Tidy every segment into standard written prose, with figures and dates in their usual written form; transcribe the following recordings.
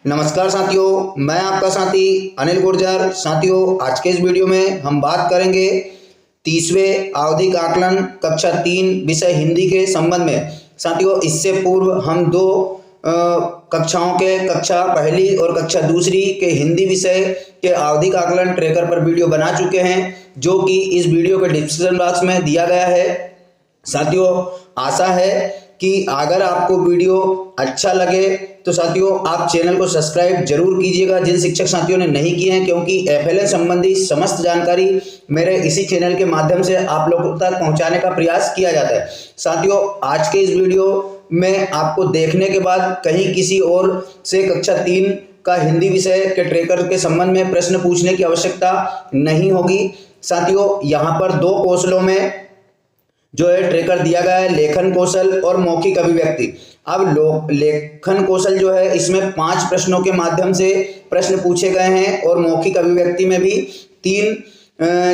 नमस्कार साथियों, मैं आपका साथी अनिल गुर्जर। साथियों, आज के इस वीडियो में हम बात करेंगे 30वें आवधिक आकलन कक्षा 3 विषय हिंदी के संबंध में। साथियों, इससे पूर्व हम दो कक्षाओं के कक्षा पहली और कक्षा दूसरी के हिंदी विषय के आवधिक आकलन ट्रैकर पर वीडियो बना चुके हैं, जो कि इस वीडियो के डिस्क्रिप्शन बॉक्स में दिया गया है। साथियों, आशा है कि अगर आपको वीडियो अच्छा लगे तो साथियों आप चैनल को सब्सक्राइब जरूर कीजिएगा, जिन शिक्षक साथियों ने नहीं किए हैं, क्योंकि एफएलएन संबंधी समस्त जानकारी मेरे इसी चैनल के माध्यम से आप लोगों तक पहुंचाने का प्रयास किया जाता है। साथियों, आज के इस वीडियो में आपको देखने के बाद कहीं किसी और से कक्षा 3 का हिंदी विषय के ट्रैकर के संबंध में प्रश्न पूछने की आवश्यकता नहीं होगी। साथियों, यहाँ पर दो कौशलों में जो है ट्रैकर दिया गया है, लेखन कौशल और मौखिक अभिव्यक्ति। अब लेखन कौशल जो है, इसमें 5 प्रश्नों के माध्यम से प्रश्न पूछे गए हैं और मौखिक अभिव्यक्ति में भी 3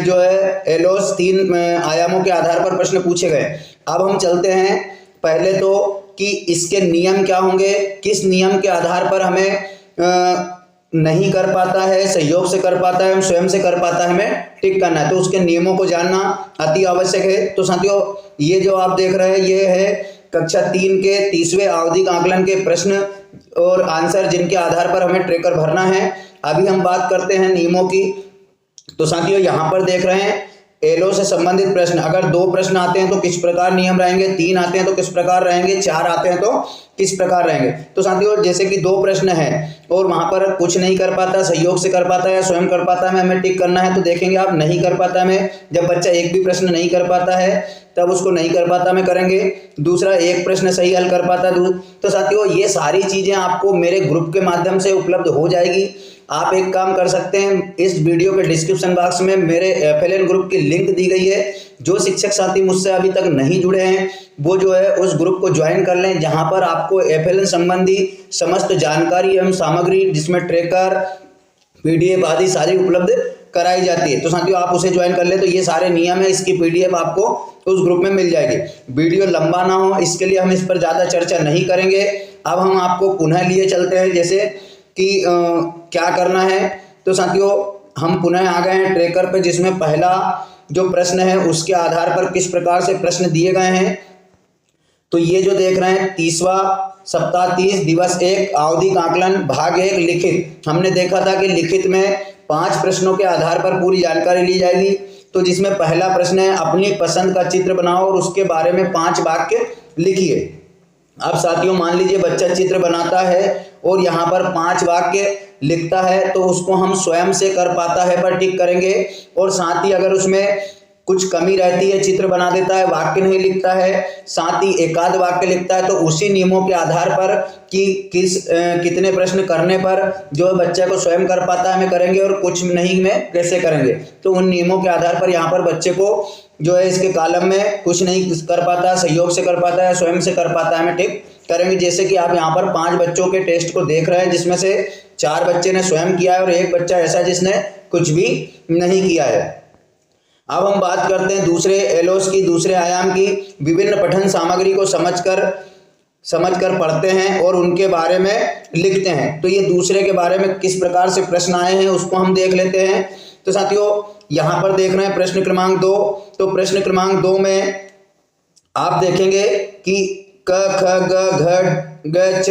जो है एलोस 3 आयामों के आधार पर प्रश्न पूछे गए। अब हम चलते हैं पहले तो कि इसके नियम क्या होंगे, किस नियम के आधार पर हमें नहीं कर पाता है, सहयोग से कर पाता है, स्वयं से कर पाता है, हमें टिक करना है, तो उसके नियमों को जानना अति आवश्यक है। तो साथियों, ये जो आप देख रहे हैं ये है कक्षा 3 के 30वें आवधिक आकलन के प्रश्न और आंसर, जिनके आधार पर हमें ट्रैकर भरना है। अभी हम बात करते हैं नियमों की। तो साथियों, यहाँ पर देख रहे हैं एलो से संबंधित प्रश्न। अगर 2 प्रश्न आते हैं तो किस प्रकार नियम रहेंगे, 3 आते हैं तो किस प्रकार रहेंगे, 4 आते हैं तो किस प्रकार रहेंगे। तो साथियों, जैसे कि 2 प्रश्न हैं और वहां पर कुछ नहीं कर पाता, सहयोग से कर पाता है, स्वयं कर पाता है, हमें टिक करना है। तो देखेंगे आप नहीं कर पाता में, जब बच्चा एक भी प्रश्न नहीं कर पाता है तब उसको नहीं कर पाता में करेंगे। दूसरा, एक प्रश्न सही हल कर पाता है। तो साथियों, ये सारी चीजें आपको मेरे ग्रुप के माध्यम से उपलब्ध हो जाएगी। आप एक काम कर सकते हैं, इस वीडियो के डिस्क्रिप्शन बॉक्स में मेरे एफएलएन ग्रुप की लिंक दी गई है। जो शिक्षक साथी मुझसे अभी तक नहीं जुड़े हैं वो जो है उस ग्रुप को ज्वाइन कर लें, जहां पर आपको एफएलएन संबंधी समस्त जानकारी एवं सामग्री, जिसमें ट्रैकर, पीडीएफ आदि सारी उपलब्ध कराई जाती है। तो साथियों, आप उसे ज्वाइन कर ले तो ये सारे नियम है, इसकी पीडीएफ आपको उस ग्रुप में मिल जाएगी। वीडियो लंबा ना हो इसके लिए हम इस पर ज्यादा चर्चा नहीं करेंगे। अब हम आपको पुनः लिए चलते हैं, जैसे कि क्या करना है। तो साथियों, हम पुनः आ गए हैं ट्रैकर पे, जिसमें पहला जो प्रश्न है उसके आधार पर किस प्रकार से प्रश्न दिए गए हैं। तो ये जो देख रहे हैं 30वां सप्ताह 30 दिवस 1 आवधिक आकलन भाग 1 लिखित। हमने देखा था कि लिखित में 5 प्रश्नों के आधार पर पूरी जानकारी ली जाएगी। तो जिसमें पहला प्रश्न है, अपनी पसंद का चित्र बनाओ और उसके बारे में 5 वाक्य लिखिए। अब साथियों, मान लीजिए बच्चा चित्र बनाता है और यहाँ पर 5 वाक्य लिखता है, तो उसको हम स्वयं से कर पाता है पर टिक करेंगे। और साथ ही अगर उसमें कुछ कमी रहती है, चित्र बना देता है, वाक्य नहीं लिखता है, साथ ही एकाध वाक्य लिखता है, तो उसी नियमों के आधार पर कि कितने प्रश्न करने पर जो बच्चे को स्वयं कर पाता है हमें करेंगे और कुछ नहीं में कैसे करेंगे। तो उन नियमों के आधार पर यहाँ पर बच्चे को जो है इसके कॉलम में कुछ नहीं कर पाता, सहयोग से कर पाता है, स्वयं से कर पाता है, हमें टिक करेंगे। जैसे कि आप यहाँ पर 5 बच्चों के टेस्ट को देख रहे हैं, जिसमें से 4 बच्चे ने स्वयं किया है और 1 बच्चा ऐसा जिसने कुछ भी नहीं किया है। अब हम बात करते हैं दूसरे एलोस की, दूसरे आयाम की। विभिन्न पठन सामग्री को समझकर पढ़ते हैं और उनके बारे में लिखते हैं। तो ये दूसरे के बारे में किस प्रकार से प्रश्न आए हैं उसको हम देख लेते हैं। तो साथियों, यहाँ पर देख रहे हैं प्रश्न क्रमांक 2। तो प्रश्न क्रमांक 2 में आप देखेंगे कि क ख ग घ ग च,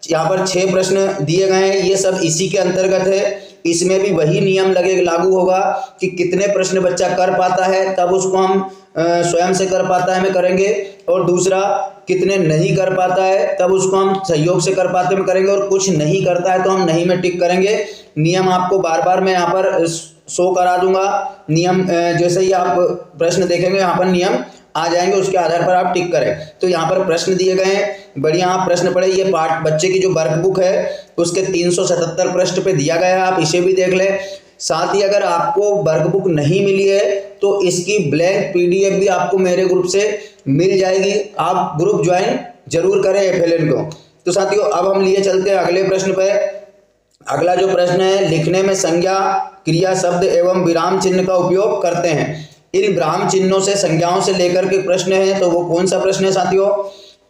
यहाँ पर 6 प्रश्न दिए गए हैं। ये सब इसी के अंतर्गत है। इसमें भी वही नियम लागू होगा कि कितने प्रश्न बच्चा कर पाता है तब उसको हम स्वयं से कर पाता है में करेंगे, और दूसरा कितने नहीं कर पाता है तब उसको हम सहयोग से कर पाते में करेंगे, और कुछ नहीं करता है तो हम नहीं में टिक करेंगे। नियम आपको बार बार मैं यहाँ पर शो करा दूंगा। नियम जैसे ही आप प्रश्न देखेंगे यहाँ पर नियम आ जाएंगे, उसके आधार पर आप टिक करें। तो यहाँ पर प्रश्न दिए गए हैं, बढ़िया आप प्रश्न पढ़े। ये पाठ बच्चे की जो वर्कबुक है उसके 377 पृष्ठ पे दिया गया है, आप इसे भी देख लें। साथ ही अगर आपको वर्कबुक नहीं मिली है तो इसकी ब्लैंक पीडीएफ भी आपको मेरे ग्रुप से मिल जाएगी। आप ग्रुप ज्वाइन जरूर करें एफएलएन को। तो साथियों, अब हम लिए चलते हैं अगले प्रश्न पे। अगला जो प्रश्न है, लिखने में संज्ञा, क्रिया, शब्द एवं विराम चिन्ह का उपयोग करते हैं। इन विराम चिन्हों से, संज्ञाओं से लेकर के प्रश्न है, तो वो कौन सा प्रश्न है साथियों।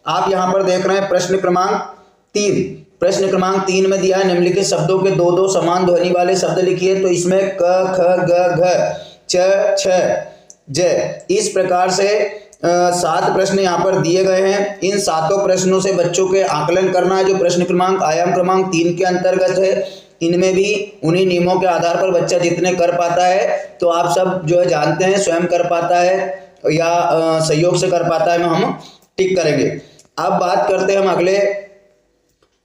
आप यहाँ पर देख रहे हैं प्रश्न क्रमांक 3। प्रश्न क्रमांक 3 में दिया है निम्नलिखित शब्दों के दो दो समान ध्वनि वाले शब्द लिखिए। तो इसमें क ख ग घ च छ ज, इस प्रकार से 7 प्रश्न यहाँ पर दिए गए हैं। इन 7 प्रश्नों से बच्चों के आकलन करना है जो प्रश्न क्रमांक आयाम क्रमांक 3 के अंतर्गत है। इनमें भी उन्हीं नियमों के आधार पर बच्चा जितने कर पाता है, तो आप सब जो है जानते हैं स्वयं कर पाता है या सहयोग से कर पाता है में हम टिक करेंगे। अब बात करते हैं हम अगले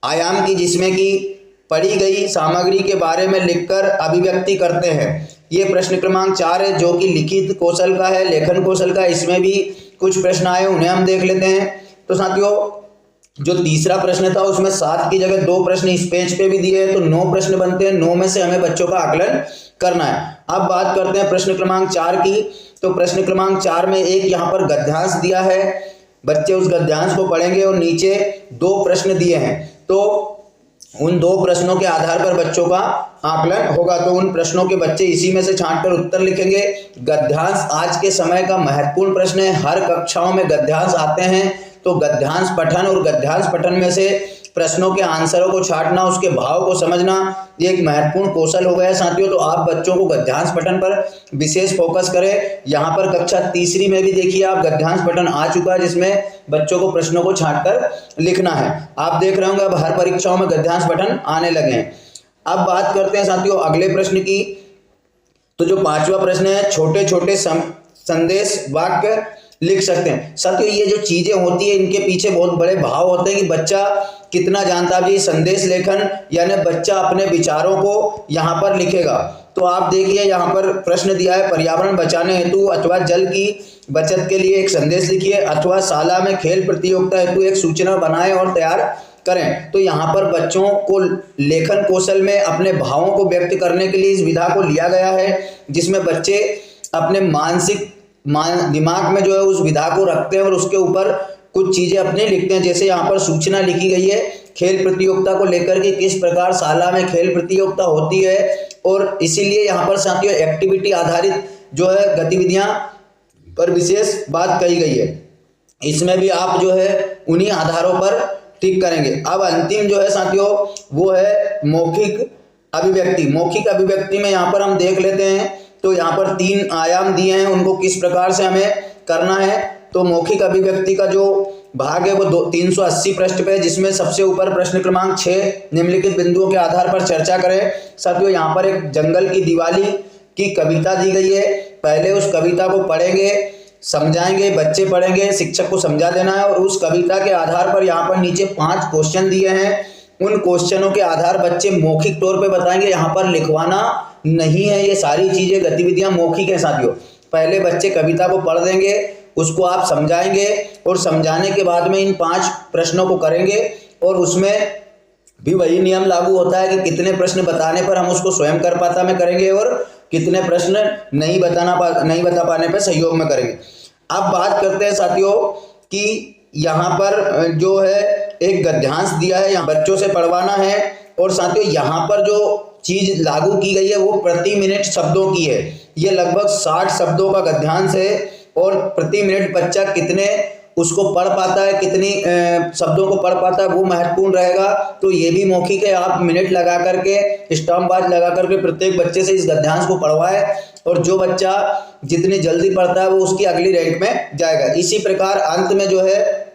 आयाम की, जिसमें कि पढ़ी गई सामग्री के बारे में लिखकर अभिव्यक्ति करते हैं। ये प्रश्न क्रमांक 4 है जो कि लिखित कौशल का है, लेखन कौशल का। इसमें भी कुछ प्रश्न आए, उन्हें हम देख लेते हैं। तो साथियों, जो तीसरा प्रश्न था उसमें 7 की जगह 2 प्रश्न इस पेज पे भी दिए हैं, तो 9 प्रश्न बनते हैं। 9 में से हमें बच्चों का आकलन करना है। अब बात करते हैं प्रश्न क्रमांक 4 की। तो प्रश्न क्रमांक 4 में एक यहाँ पर गद्यांश दिया है, बच्चे उस गद्यांश को पढ़ेंगे और नीचे 2 प्रश्न दिए हैं। तो उन 2 प्रश्नों के आधार पर बच्चों का आकलन होगा। तो उन प्रश्नों के बच्चे इसी में से छांटकर उत्तर लिखेंगे। गद्यांश आज के समय का महत्वपूर्ण प्रश्न है, हर कक्षाओं में गद्यांश आते हैं। तो गद्यांश पठन और गद्यांश पठन में से प्रश्नों के आंसरों को छांटना, उसके भाव को समझना, ये एक महत्वपूर्ण कौशल हो गया साथियों। तो आप बच्चों को गद्यांश पठन पर विशेष फोकस करें। यहाँ पर कक्षा तीसरी में भी देखिए आप गद्यांश पठन आ चुका है, जिसमें बच्चों को प्रश्नों को छांटकर लिखना है। आप देख रहे होंगे अब हर परीक्षाओं में गद्यांश पठन आने लगे हैं। अब बात करते हैं साथियों अगले प्रश्न की। तो जो 5वां प्रश्न है, छोटे छोटे संदेश वाक्य लिख सकते हैं। साथियों, ये जो चीजें होती है इनके पीछे बहुत बड़े भाव होते हैं कि बच्चा कितना जानता है। संदेश लेखन यानी बच्चा अपने विचारों को यहाँ पर लिखेगा। तो आप देखिए यहाँ पर प्रश्न दिया है, पर्यावरण बचाने हेतु अथवा जल की बचत के लिए एक संदेश लिखिए, अथवा शाला में खेल प्रतियोगिता हेतु एक सूचना बनाएं और तैयार करें। तो यहाँ पर बच्चों को लेखन कौशल में अपने भावों को व्यक्त करने के लिए इस विधा को लिया गया है, जिसमें बच्चे अपने मानसिक दिमाग में जो है उस विधा को रखते हैं और उसके ऊपर कुछ चीजें अपने लिखते हैं। जैसे यहाँ पर सूचना लिखी गई है खेल प्रतियोगिता को लेकर के, किस प्रकार शाला में खेल प्रतियोगिता होती है, और इसीलिए यहाँ पर साथियों एक्टिविटी आधारित जो है गतिविधियां पर विशेष बात कही गई है। इसमें भी आप जो है उन्हीं आधारों पर टिक करेंगे। अब अंतिम जो है साथियों वो है मौखिक अभिव्यक्ति। मौखिक अभिव्यक्ति में यहाँ पर हम देख लेते हैं। तो यहाँ पर 3 आयाम दिए हैं, उनको किस प्रकार से हमें करना है। तो मौखिक अभिव्यक्ति का जो भाग है वो 380 पृष्ठ पे है, जिसमें सबसे ऊपर प्रश्न क्रमांक 6 निम्नलिखित बिंदुओं के आधार पर चर्चा करें। साथियों, यहाँ पर एक जंगल की दिवाली की कविता दी गई है। पहले उस कविता को पढ़ेंगे, समझाएंगे, बच्चे पढ़ेंगे, शिक्षक को समझा देना है, और उस कविता के आधार पर यहाँ पर नीचे 5 क्वेश्चन दिए हैं। उन क्वेश्चनों के आधार बच्चे मौखिक तौर पे बताएंगे, यहाँ पर लिखवाना नहीं है। ये सारी चीजें गतिविधियां मौखिक है साथियों। पहले बच्चे कविता को पढ़ देंगे, उसको आप समझाएंगे, और समझाने के बाद में इन 5 प्रश्नों को करेंगे। और उसमें भी वही नियम लागू होता है कि कितने प्रश्न बताने पर हम उसको स्वयं कर पाता में करेंगे और कितने प्रश्न नहीं बता पाने पर सहयोग में करेंगे। अब बात करते हैं साथियों कि यहाँ पर जो है एक गद्यांश दिया है, यहाँ बच्चों से पढ़वाना है। और साथियों यहाँ पर जो चीज लागू की गई है वो प्रति मिनट शब्दों की है। ये लगभग 60 शब्दों का गद्यांश है, और प्रति मिनट बच्चा कितने उसको पढ़ पाता है, कितनी शब्दों को पढ़ पाता है, वो महत्वपूर्ण रहेगा। तो ये भी मौखिक है। आप मिनट लगा करके, स्टॉपवॉच लगा करके प्रत्येक बच्चे से इस गद्यांश को पढ़वाए, और जो बच्चा जितनी जल्दी पढ़ता है वो उसकी अगली रैंक में जाएगा। इसी प्रकार अंत में जो है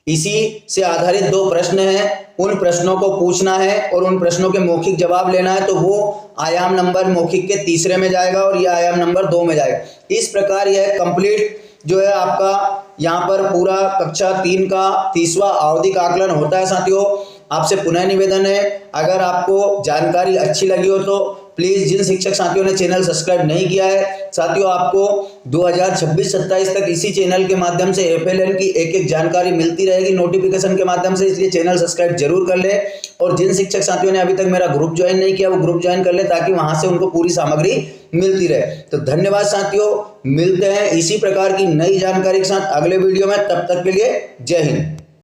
इसी से आधारित 2 प्रश्न हैं, उन प्रश्नों को पूछना है और उन प्रश्नों के मौखिक जवाब लेना है। तो वो आयाम नंबर मौखिक के तीसरे में जाएगा और ये आयाम नंबर 2 में जाएगा। इस प्रकार यह कंप्लीट जो है आपका यहाँ पर पूरा कक्षा 3 का 30वां आवधिक आकलन होता है। साथियों, आपसे पुनः निवेदन है, अगर आपको जानकारी अच्छी लगी हो तो प्लीज, जिन शिक्षक साथियों ने चैनल सब्सक्राइब नहीं किया है साथियों, आपको 2026-27 तक इसी चैनल के माध्यम से FLN की एक जानकारी मिलती रहेगी नोटिफिकेशन के माध्यम से, इसलिए चैनल सब्सक्राइब जरूर कर ले। और जिन शिक्षक साथियों ने अभी तक मेरा ग्रुप ज्वाइन नहीं किया वो ग्रुप ज्वाइन कर ले, ताकि वहां से उनको पूरी सामग्री मिलती रहे। तो धन्यवाद साथियों, मिलते हैं इसी प्रकार की नई जानकारी के साथ अगले वीडियो में। तब तक के लिए जय हिंद।